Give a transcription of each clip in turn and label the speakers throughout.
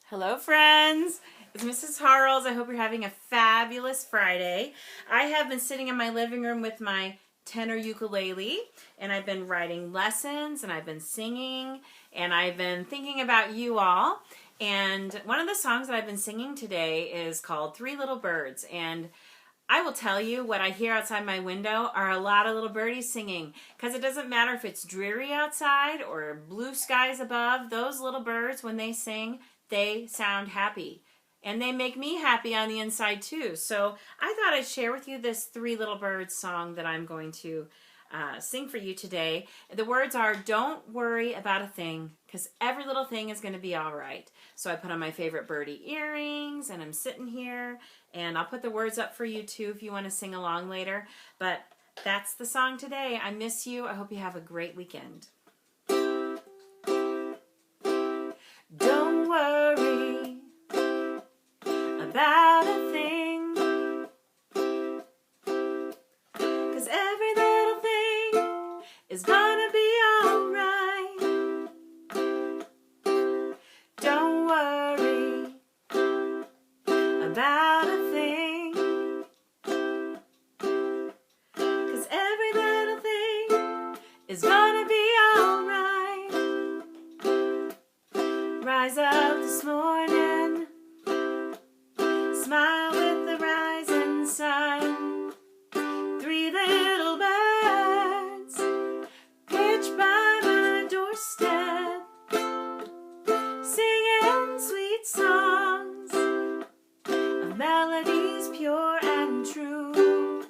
Speaker 1: Hello, friends. It's Mrs. Harles. I hope you're having a fabulous Friday. I have been sitting in my living room with my tenor ukulele, and I've been writing lessons, and I've been singing, and I've been thinking about you all. And one of the songs that I've been singing today is called Three Little Birds. And I will tell you, what I hear outside my window are a lot of little birdies singing, because it doesn't matter if it's dreary outside or blue skies above. Those little birds, when they sing, they sound happy. And they make me happy on the inside too. So I thought I'd share with you this Three Little Birds song that I'm going to sing for you today. The words are, don't worry about a thing, because every little thing is going to be all right. So I put on my favorite birdie earrings, and I'm sitting here, and I'll put the words up for you too if you want to sing along later. But that's the song today. I miss you. I hope you have a great weekend. Don't worry about a thing, 'cause every little thing is gonna be alright. Don't worry about a thing, 'cause every little thing is gonna be alright. Rise up this morning, smile with the rising sun. Three little birds pitch by my doorstep, singing sweet songs of melodies pure and true.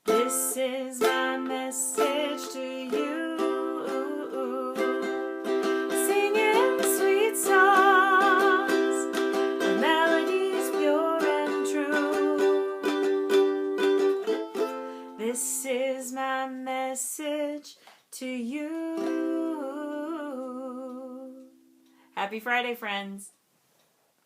Speaker 1: This is my message to you. This is my message to you. Happy Friday, friends.